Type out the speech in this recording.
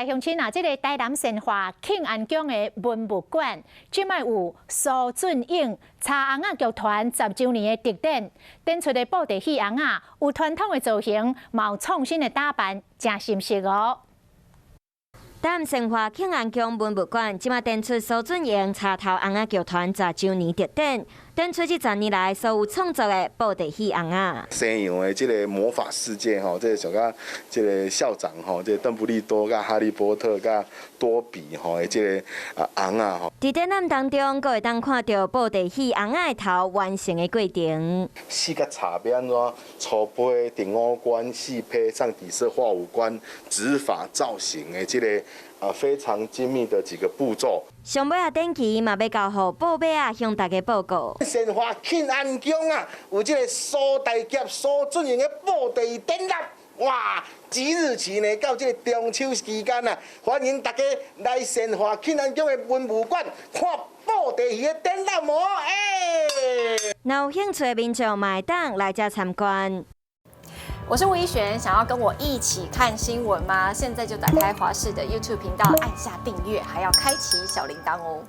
来乡亲啊，这个台南善化庆安宫的文物馆，即卖有苏俊英茶红仔剧团10周年的特典，展出的布袋戏红仔有传统的造型，嘛有创新的打扮，真新式哦。台南善化庆安宫文物馆即马展出苏俊英茶头红仔剧团10周年特典，展出这10年来所有创作的布袋戏红仔。西洋的这个魔法世界吼，这个像甲这个校长吼，这个邓布利多、甲哈利波特、甲多比吼的这个红仔吼。伫展览当中，阁会当看到布袋戏红仔的头完成的过程。四个茶要安怎粗胚、顶五官、细胚、上底色、画五官、指法、造型的这个非常精密的几个步骤。上尾啊，展期嘛要交互报马啊向大家报告。善化庆安宫啊，有这个苏大侠苏俊英的布袋展览。哇！即日起呢，到这个中秋期间啊，欢迎大家来善化庆安宫的文物馆看布袋戏的展览哦！若有兴趣的民众嘛会当来遮参观。我是吴依璇，想要跟我一起看新闻吗？现在就打开华视的 YouTube 频道，按下订阅，还要开启小铃铛哦。